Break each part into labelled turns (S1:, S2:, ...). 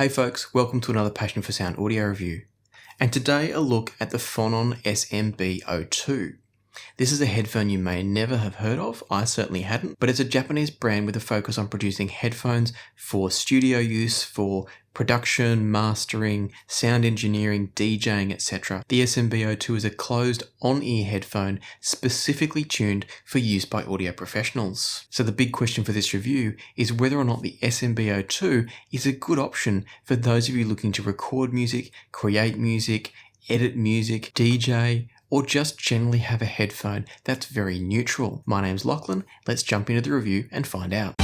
S1: Hey folks, welcome to another Passion for Sound audio review. And today a look at the Phonon SMB-02. This is a headphone you may never have heard of, I certainly hadn't, but it's a Japanese brand with a focus on producing headphones for studio use, for production, mastering, sound engineering, DJing, etc. The SMB-02 is a closed on-ear headphone specifically tuned for use by audio professionals. So the big question for this review is whether or not the SMB-02 is a good option for those of you looking to record music, create music, edit music, DJ, or just generally have a headphone that's very neutral. My name's Lachlan, let's jump into the review and find out.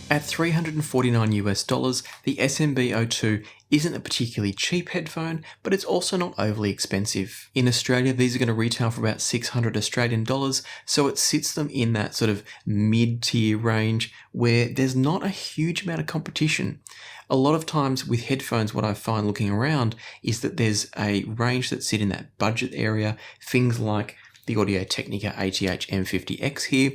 S1: At $349 US, the SMB-02 isn't a particularly cheap headphone, but it's also not overly expensive. In Australia, these are going to retail for about 600 Australian dollars, so it sits them in that sort of mid-tier range where there's not a huge amount of competition. A lot of times with headphones, what I find looking around is that there's a range that sit in that budget area, things like the Audio-Technica ATH M50X here,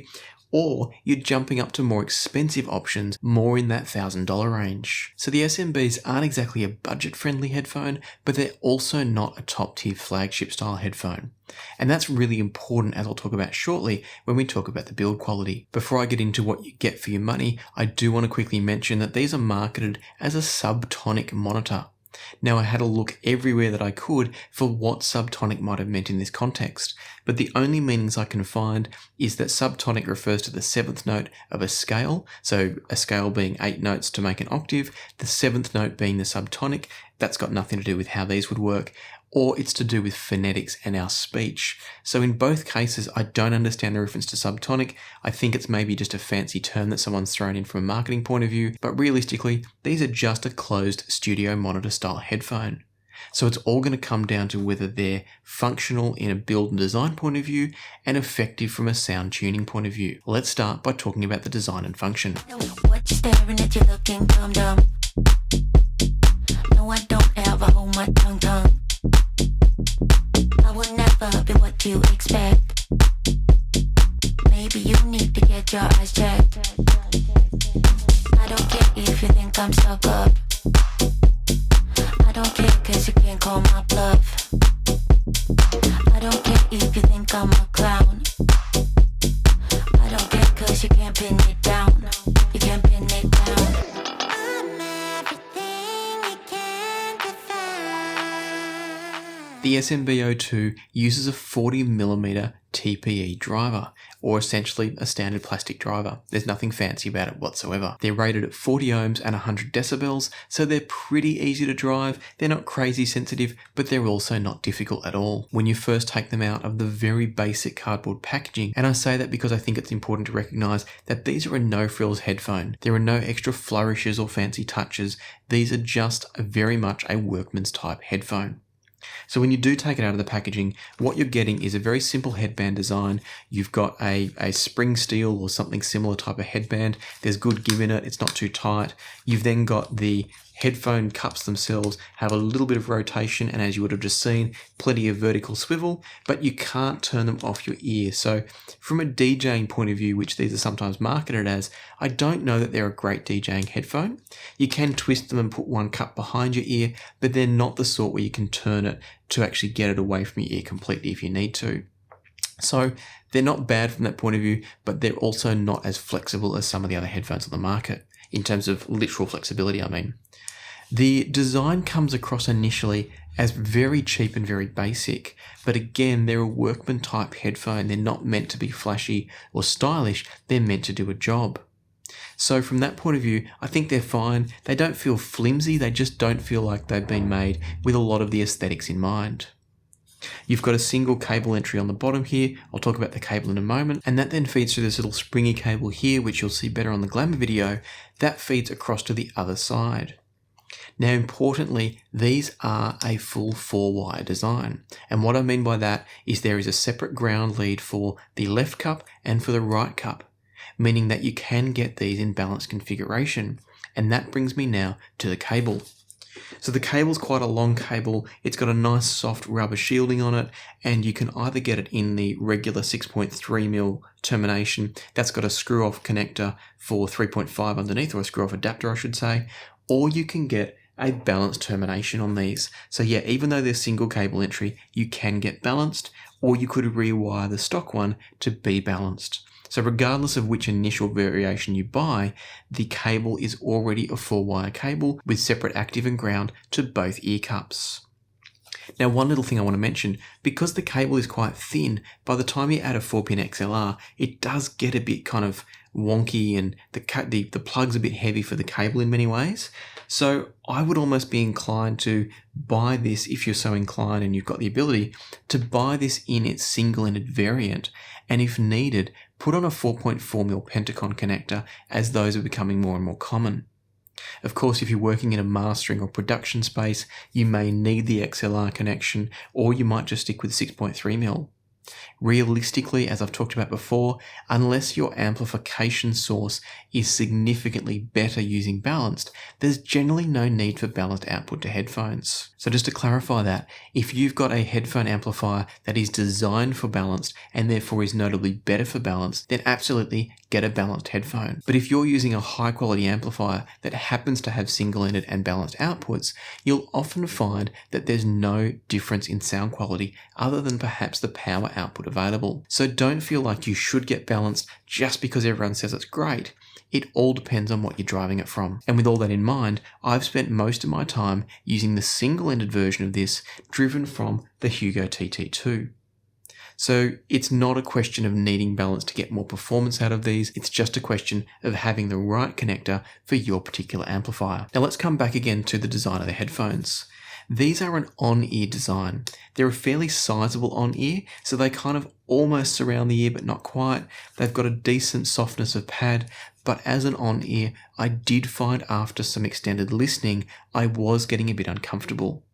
S1: or you're jumping up to more expensive options, more in that $1,000 range. So the SMBs aren't exactly a budget-friendly headphone, but they're also not a top-tier flagship style headphone. And that's really important, as I'll talk about shortly when we talk about the build quality. Before I get into what you get for your money, I do want to quickly mention that these are marketed as a subtonic monitor. Now, I had a look everywhere that I could for what subtonic might have meant in this context, but the only meanings I can find is that subtonic refers to the seventh note of a scale, so a scale being 8 notes to make an octave, the seventh note being the subtonic. That's got nothing to do with how these would work, or it's to do with phonetics and our speech. So in both cases, I don't understand the reference to subtonic. I think it's maybe just a fancy term that someone's thrown in from a marketing point of view, but realistically, these are just a closed studio monitor style headphone. So it's all going to come down to whether they're functional in a build and design point of view and effective from a sound tuning point of view. Let's start by talking about the design and function.
S2: What you staring at, you looking dumb. No, I don't ever hold my tongue. I will never be what you expect. Maybe you need to get your eyes checked. I don't care if you think I'm stuck up. I don't care cause you can't call my bluff. I don't care if you think I'm a clown. I don't care cause you can't pin it down. You can't pin it down.
S1: The SMB-02 uses a 40mm TPE driver, or essentially a standard plastic driver. There's nothing fancy about it whatsoever. They're rated at 40 ohms and 100 decibels, so they're pretty easy to drive. They're not crazy sensitive, but they're also not difficult at all when you first take them out of the very basic cardboard packaging. And I say that because I think it's important to recognize that these are a no-frills headphone. There are no extra flourishes or fancy touches. These are just very much a workman's type headphone. So when you do take it out of the packaging, what you're getting is a very simple headband design. You've got a spring steel or something similar type of headband. There's good give in it. It's not too tight. You've then got the headphone cups themselves have a little bit of rotation, and as you would have just seen, plenty of vertical swivel, but you can't turn them off your ear. So from a DJing point of view, which these are sometimes marketed as, I don't know that they're a great DJing headphone. You can twist them and put one cup behind your ear, but they're not the sort where you can turn it to actually get it away from your ear completely if you need to. So they're not bad from that point of view, but they're also not as flexible as some of the other headphones on the market, in terms of literal flexibility, I mean. The design comes across initially as very cheap and very basic, but again, they're a workman type headphone. They're not meant to be flashy or stylish. They're meant to do a job. So from that point of view, I think they're fine. They don't feel flimsy. They just don't feel like they've been made with a lot of the aesthetics in mind. You've got a single cable entry on the bottom here. I'll talk about the cable in a moment. And that then feeds through this little springy cable here, which you'll see better on the glamour video. That feeds across to the other side. Now, importantly, these are a full 4-wire design. And what I mean by that is there is a separate ground lead for the left cup and for the right cup, meaning that you can get these in balanced configuration. And that brings me now to the cable. So the cable's quite a long cable, it's got a nice soft rubber shielding on it, and you can either get it in the regular 6.3mm termination, that's got a screw-off connector for 3.5 underneath, or a screw-off adapter I should say, or you can get a balanced termination on these. So yeah, even though they're single cable entry, you can get balanced, or you could rewire the stock one to be balanced. So regardless of which initial variation you buy, the cable is already a 4-wire cable with separate active and ground to both ear cups. Now, one little thing I want to mention, because the cable is quite thin, by the time you add a 4-pin XLR, it does get a bit kind of wonky, and the plug's a bit heavy for the cable in many ways. So I would almost be inclined to buy this, if you're so inclined and you've got the ability, to buy this in its single-ended variant, and if needed, put on a 4.4mm Pentacon connector, as those are becoming more and more common. Of course, if you're working in a mastering or production space, you may need the XLR connection, or you might just stick with 6.3mm. Realistically, as I've talked about before, unless your amplification source is significantly better using balanced, there's generally no need for balanced output to headphones. So just to clarify that, if you've got a headphone amplifier that is designed for balanced and therefore is notably better for balanced, then absolutely get a balanced headphone. But if you're using a high quality amplifier that happens to have single-ended and balanced outputs, you'll often find that there's no difference in sound quality other than perhaps the power output available. So don't feel like you should get balanced just because everyone says it's great. It all depends on what you're driving it from. And with all that in mind, I've spent most of my time using the single-ended version of this, driven from the Hugo TT2. So it's not a question of needing balance to get more performance out of these, it's just a question of having the right connector for your particular amplifier. Now let's come back again to the design of the headphones. These are an on-ear design. They're a fairly sizable on-ear, so they kind of almost surround the ear but not quite. They've got a decent softness of pad, but as an on-ear, I did find after some extended listening, I was getting a bit uncomfortable.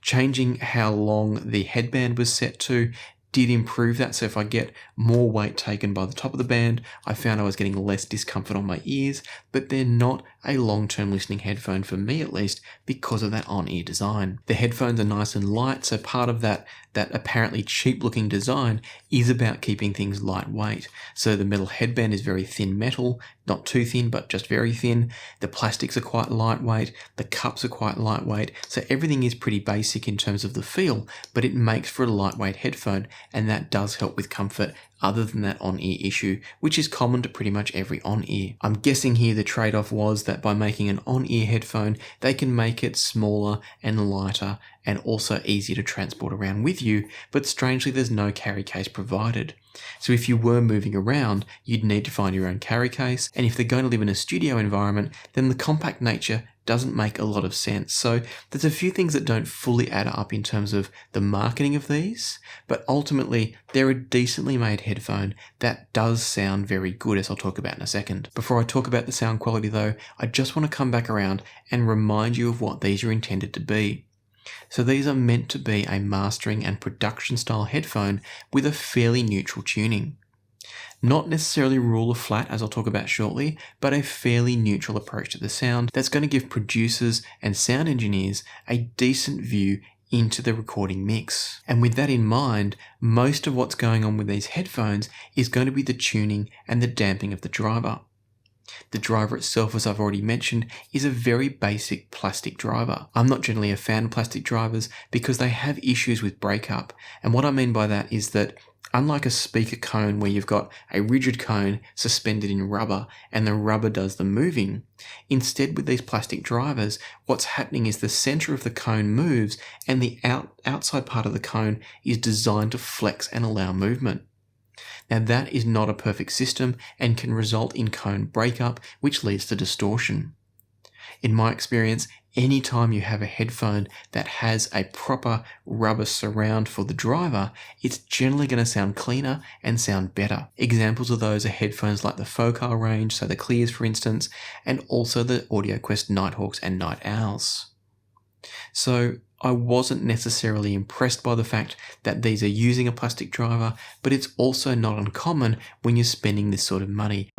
S1: Changing how long the headband was set to did improve that, so if I get more weight taken by the top of the band, I found I was getting less discomfort on my ears, but they're not a long-term listening headphone for me at least because of that on-ear design. The headphones are nice and light, so part of that apparently cheap-looking design is about keeping things lightweight. So the metal headband is very thin metal, not too thin, but just very thin. The plastics are quite lightweight, the cups are quite lightweight, so everything is pretty basic in terms of the feel, but it makes for a lightweight headphone, and that does help with comfort other than that on-ear issue, which is common to pretty much every on-ear. I'm guessing here the trade-off was that by making an on-ear headphone, they can make it smaller and lighter and also easier to transport around with you, but strangely there's no carry case provided. So if you were moving around, you'd need to find your own carry case, and if they're going to live in a studio environment, then the compact nature doesn't make a lot of sense. So there's a few things that don't fully add up in terms of the marketing of these, but ultimately they're a decently made headphone that does sound very good, as I'll talk about in a second. Before I talk about the sound quality though, I just want to come back around and remind you of what these are intended to be. So these are meant to be a mastering and production style headphone with a fairly neutral tuning. Not necessarily rule of flat, as I'll talk about shortly, but a fairly neutral approach to the sound that's going to give producers and sound engineers a decent view into the recording mix. And with that in mind, most of what's going on with these headphones is going to be the tuning and the damping of the driver. The driver itself, as I've already mentioned, is a very basic plastic driver. I'm not generally a fan of plastic drivers because they have issues with breakup. And what I mean by that is that unlike a speaker cone where you've got a rigid cone suspended in rubber and the rubber does the moving, instead with these plastic drivers, what's happening is the center of the cone moves and the outside part of the cone is designed to flex and allow movement. Now that is not a perfect system and can result in cone breakup, which leads to distortion. In my experience, anytime you have a headphone that has a proper rubber surround for the driver, it's generally going to sound cleaner and sound better. Examples of those are headphones like the Focal range, so the Clears for instance, and also the AudioQuest Nighthawks and Night Owls. So I wasn't necessarily impressed by the fact that these are using a plastic driver, but it's also not uncommon when you're spending this sort of money.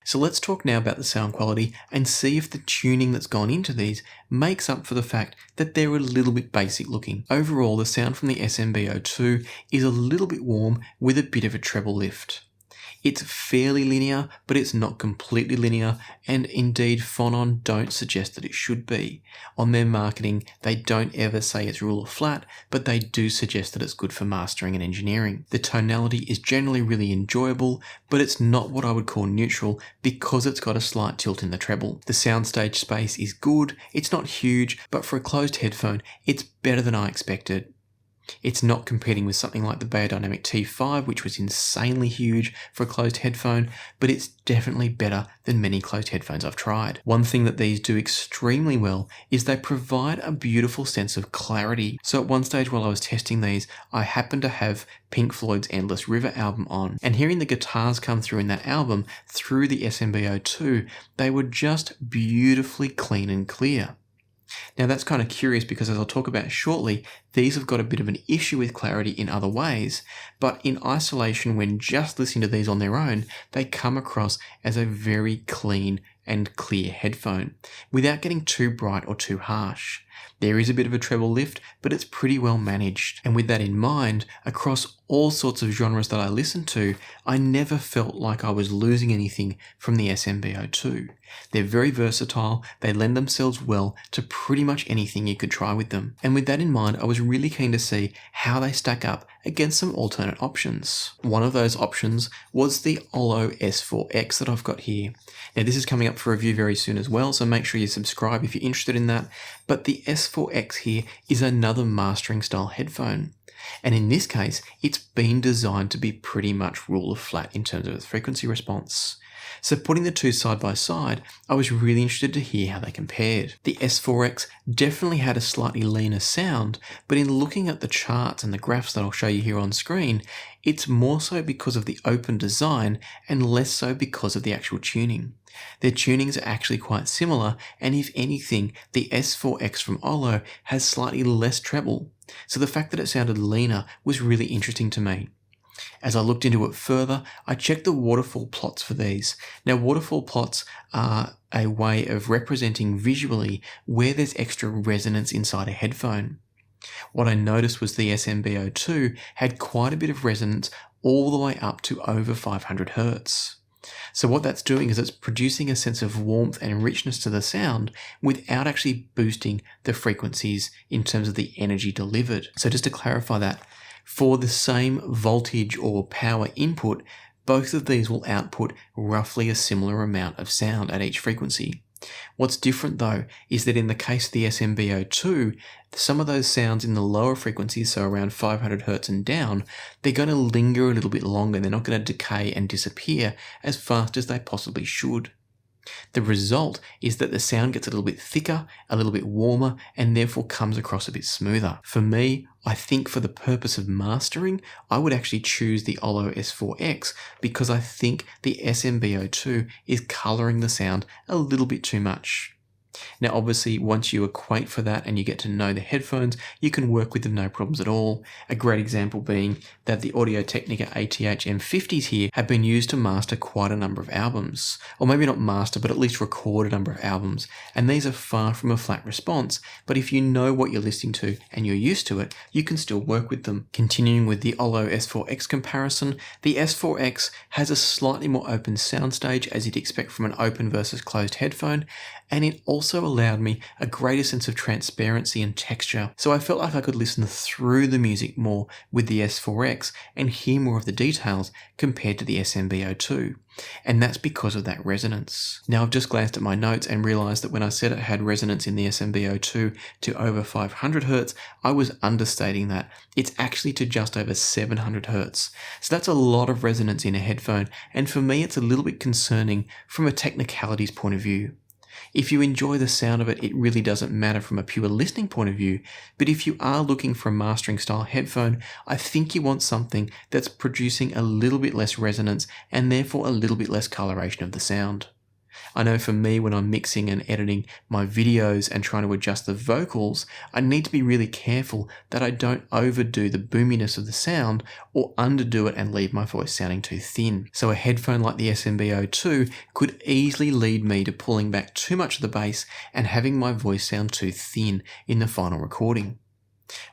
S1: So let's talk now about the sound quality and see if the tuning that's gone into these makes up for the fact that they're a little bit basic looking. Overall, the sound from the SMB-02 is a little bit warm with a bit of a treble lift. It's fairly linear, but it's not completely linear, and indeed Phonon don't suggest that it should be. On their marketing, they don't ever say it's rule of flat, but they do suggest that it's good for mastering and engineering. The tonality is generally really enjoyable, but it's not what I would call neutral because it's got a slight tilt in the treble. The soundstage space is good, it's not huge, but for a closed headphone, it's better than I expected. It's not competing with something like the Beyerdynamic T5, which was insanely huge for a closed headphone, but it's definitely better than many closed headphones I've tried. One thing that these do extremely well is they provide a beautiful sense of clarity. So at one stage while I was testing these, I happened to have Pink Floyd's Endless River album on, and hearing the guitars come through in that album through the SMB-02, they were just beautifully clean and clear. Now that's kind of curious because as I'll talk about shortly, these have got a bit of an issue with clarity in other ways, but in isolation when just listening to these on their own, they come across as a very clean and clear headphone, without getting too bright or too harsh. There is a bit of a treble lift, but it's pretty well managed. And with that in mind, across all sorts of genres that I listen to, I never felt like I was losing anything from the SMB-02. They're very versatile, they lend themselves well to pretty much anything you could try with them. And with that in mind, I was really keen to see how they stack up against some alternate options. One of those options was the Ollo S4X that I've got here. Now this is coming up for review very soon as well, so make sure you subscribe if you're interested in that. But the S4X here is another mastering style headphone. And in this case, it's been designed to be pretty much rule of flat in terms of its frequency response. So putting the two side by side, I was really interested to hear how they compared. The S4X definitely had a slightly leaner sound, but in looking at the charts and the graphs that I'll show you here on screen, it's more so because of the open design and less so because of the actual tuning. Their tunings are actually quite similar, and if anything, the S4X from Ollo has slightly less treble. So the fact that it sounded leaner was really interesting to me. As I looked into it further, I checked the waterfall plots for these. Now, waterfall plots are a way of representing visually where there's extra resonance inside a headphone. What I noticed was the SMB-02 had quite a bit of resonance all the way up to over 500 Hz. So what that's doing is it's producing a sense of warmth and richness to the sound without actually boosting the frequencies in terms of the energy delivered. So just to clarify that, for the same voltage or power input, both of these will output roughly a similar amount of sound at each frequency. What's different though is that in the case of the SMB-02, some of those sounds in the lower frequencies, so around 500 Hz and down, they're going to linger a little bit longer. They're not going to decay and disappear as fast as they possibly should. The result is that the sound gets a little bit thicker, a little bit warmer, and therefore comes across a bit smoother. For me, I think for the purpose of mastering, I would actually choose the Ollo S4X because I think the SMB-02 is colouring the sound a little bit too much. Now obviously once you equate for that and you get to know the headphones, you can work with them no problems at all. A great example being that the Audio-Technica ATH M50s here have been used to master quite a number of albums. Or maybe not master, but at least record a number of albums. And these are far from a flat response, but if you know what you're listening to and you're used to it, you can still work with them. Continuing with the Ollo S4X comparison, the S4X has a slightly more open soundstage as you'd expect from an open versus closed headphone, and it also allowed me a greater sense of transparency and texture, so I felt like I could listen through the music more with the S4X and hear more of the details compared to the SMB-02, and that's because of that resonance. Now I've just glanced at my notes and realised that when I said it had resonance in the SMB-02 to over 500 Hz, I was understating that. It's actually to just over 700 Hz. So that's a lot of resonance in a headphone, and for me it's a little bit concerning from a technicalities point of view. If you enjoy the sound of it, it really doesn't matter from a pure listening point of view, but if you are looking for a mastering style headphone, I think you want something that's producing a little bit less resonance and therefore a little bit less coloration of the sound. I know for me, when I'm mixing and editing my videos and trying to adjust the vocals, I need to be really careful that I don't overdo the boominess of the sound or underdo it and leave my voice sounding too thin. So a headphone like the SMB-02 could easily lead me to pulling back too much of the bass and having my voice sound too thin in the final recording.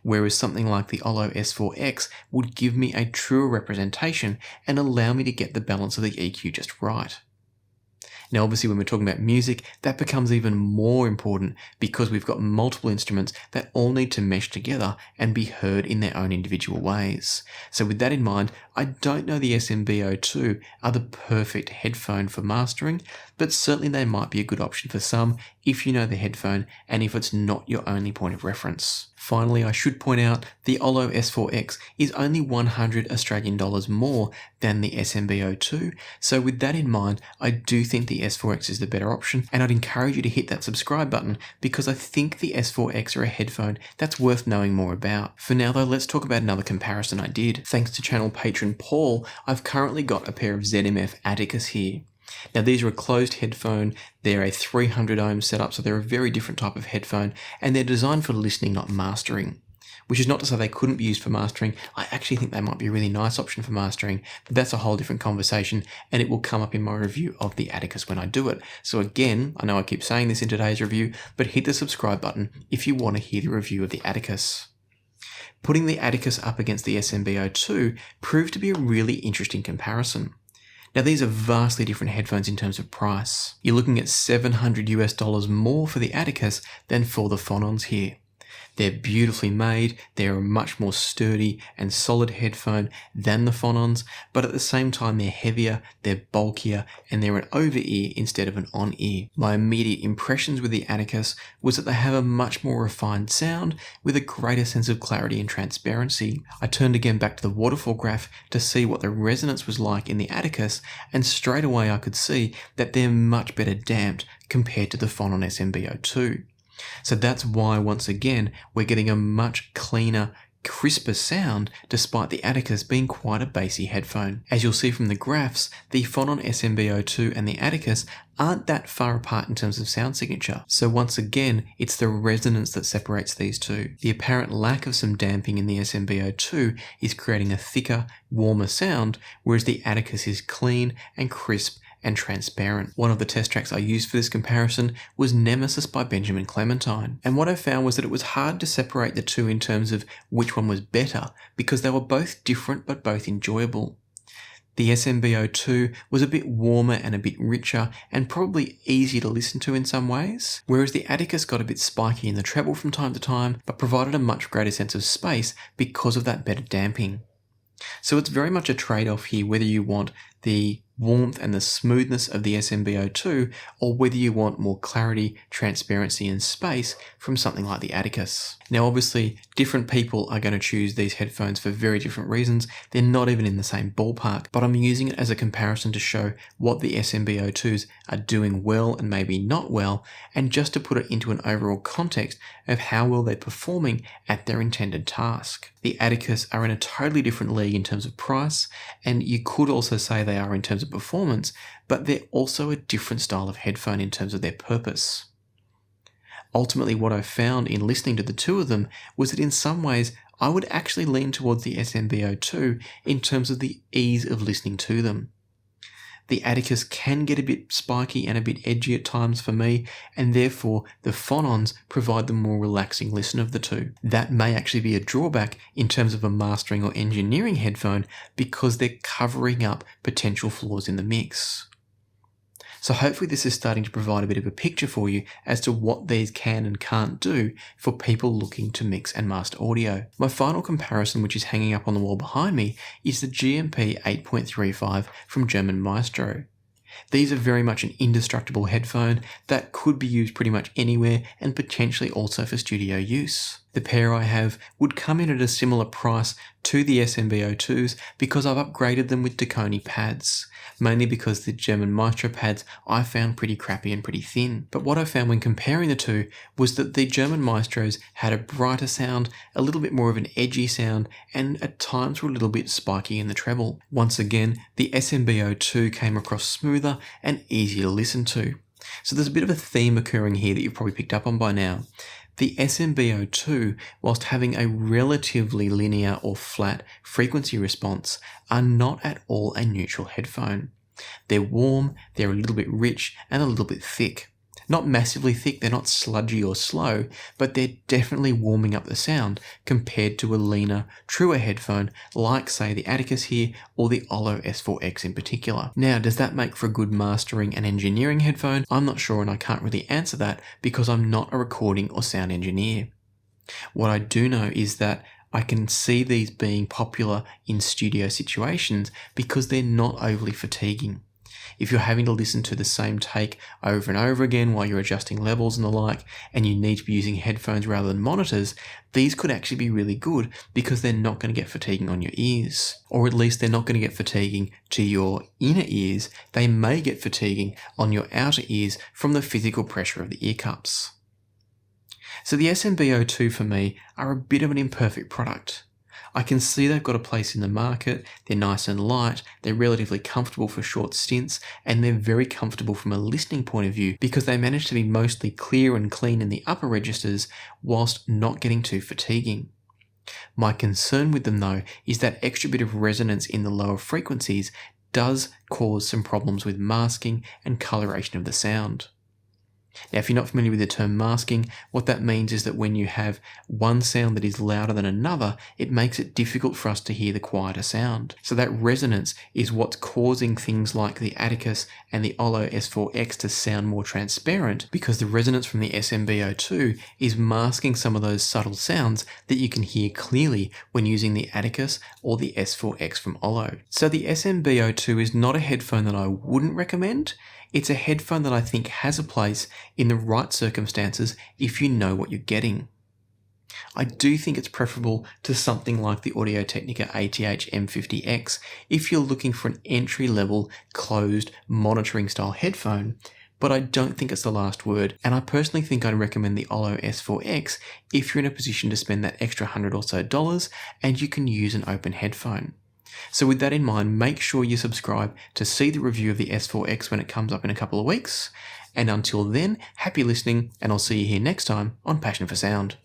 S1: Whereas something like the Ollo S4X would give me a truer representation and allow me to get the balance of the EQ just right. Now obviously when we're talking about music, that becomes even more important because we've got multiple instruments that all need to mesh together and be heard in their own individual ways. So with that in mind, I don't know the SMB-02 are the perfect headphone for mastering, but certainly they might be a good option for some if you know the headphone and if it's not your only point of reference. Finally, I should point out the Ollo S4X is only 100 Australian dollars more than the SMB-02, so with that in mind, I do think the S4X is the better option, and I'd encourage you to hit that subscribe button because I think the S4X are a headphone that's worth knowing more about. For now though, let's talk about another comparison I did. Thanks to channel patron Paul, I've currently got a pair of ZMF Atticus here. Now these are a closed headphone, they're a 300 ohm setup, so they're a very different type of headphone, and they're designed for listening, not mastering. Which is not to say they couldn't be used for mastering. I actually think they might be a really nice option for mastering, but that's a whole different conversation, and it will come up in my review of the Atticus when I do it. So again, I know I keep saying this in today's review, but hit the subscribe button if you want to hear the review of the Atticus. Putting the Atticus up against the SMB-02 proved to be a really interesting comparison. Now these are vastly different headphones in terms of price. You're looking at $700 more for the Atticus than for the Phonons here. They're beautifully made, they're a much more sturdy and solid headphone than the Phonons, but at the same time they're heavier, they're bulkier, and they're an over-ear instead of an on-ear. My immediate impressions with the Atticus was that they have a much more refined sound with a greater sense of clarity and transparency. I turned again back to the waterfall graph to see what the resonance was like in the Atticus, and straight away I could see that they're much better damped compared to the Phonon SMB-02. So that's why, once again, we're getting a much cleaner, crisper sound despite the Atticus being quite a bassy headphone. As you'll see from the graphs, the Phonon SMB-02 and the Atticus aren't that far apart in terms of sound signature. So once again, it's the resonance that separates these two. The apparent lack of some damping in the SMB-02 is creating a thicker, warmer sound, whereas the Atticus is clean and crisp and transparent. One of the test tracks I used for this comparison was Nemesis by Benjamin Clementine, and what I found was that it was hard to separate the two in terms of which one was better because they were both different but both enjoyable. The SMB-02 was a bit warmer and a bit richer and probably easier to listen to in some ways, whereas the Atticus got a bit spiky in the treble from time to time but provided a much greater sense of space because of that better damping. So it's very much a trade-off here whether you want the warmth and the smoothness of the SMB-02 or whether you want more clarity, transparency and space from something like the Atticus. Now obviously different people are going to choose these headphones for very different reasons. They're not even in the same ballpark, but I'm using it as a comparison to show what the SMB-02s are doing well and maybe not well, and just to put it into an overall context of how well they're performing at their intended task. The Atticus are in a totally different league in terms of price, and you could also say they are in terms of performance, but they're also a different style of headphone in terms of their purpose. Ultimately, what I found in listening to the two of them was that in some ways I would actually lean towards the SMB-02 in terms of the ease of listening to them. The Atticus can get a bit spiky and a bit edgy at times for me, and therefore the Phonons provide the more relaxing listen of the two. That may actually be a drawback in terms of a mastering or engineering headphone because they're covering up potential flaws in the mix. So hopefully this is starting to provide a bit of a picture for you as to what these can and can't do for people looking to mix and master audio. My final comparison, which is hanging up on the wall behind me, is the GMP 8.35 from German Maestro. These are very much an indestructible headphone that could be used pretty much anywhere and potentially also for studio use. The pair I have would come in at a similar price to the SMB-02s because I've upgraded them with Taconi pads. mainly because the German Maestro pads I found pretty crappy and pretty thin. But what I found when comparing the two was that the German Maestros had a brighter sound, a little bit more of an edgy sound, and at times were a little bit spiky in the treble. Once again, the SMB-02 came across smoother and easier to listen to. So there's a bit of a theme occurring here that you've probably picked up on by now. The SMB-02, whilst having a relatively linear or flat frequency response, are not at all a neutral headphone. They're warm, they're a little bit rich, and a little bit thick. Not massively thick, they're not sludgy or slow, but they're definitely warming up the sound compared to a leaner, truer headphone like, say, the Atticus here or the Ollo S4X in particular. Now, does that make for a good mastering and engineering headphone? I'm not sure, and I can't really answer that because I'm not a recording or sound engineer. What I do know is that I can see these being popular in studio situations because they're not overly fatiguing. If you're having to listen to the same take over and over again while you're adjusting levels and the like, and you need to be using headphones rather than monitors, these could actually be really good because they're not going to get fatiguing on your ears. Or at least they're not going to get fatiguing to your inner ears. They may get fatiguing on your outer ears from the physical pressure of the ear cups. So the SMB-02 for me are a bit of an imperfect product. I can see they've got a place in the market, they're nice and light, they're relatively comfortable for short stints, and they're very comfortable from a listening point of view because they manage to be mostly clear and clean in the upper registers whilst not getting too fatiguing. My concern with them though is that extra bit of resonance in the lower frequencies does cause some problems with masking and coloration of the sound. Now, if you're not familiar with the term masking, what that means is that when you have one sound that is louder than another, it makes it difficult for us to hear the quieter sound. So that resonance is what's causing things like the Atticus and the Ollo S4X to sound more transparent, because the resonance from the SMB-02 is masking some of those subtle sounds that you can hear clearly when using the Atticus or the S4X from Ollo. So the SMB-02 is not a headphone that I wouldn't recommend. It's a headphone that I think has a place in the right circumstances if you know what you're getting. I do think it's preferable to something like the Audio-Technica ATH M50X if you're looking for an entry-level, closed, monitoring style headphone, but I don't think it's the last word, and I personally think I'd recommend the Ollo S4X if you're in a position to spend that extra $100 or so and you can use an open headphone. So with that in mind, make sure you subscribe to see the review of the S4X when it comes up in a couple of weeks. And until then, happy listening, and I'll see you here next time on Passion for Sound.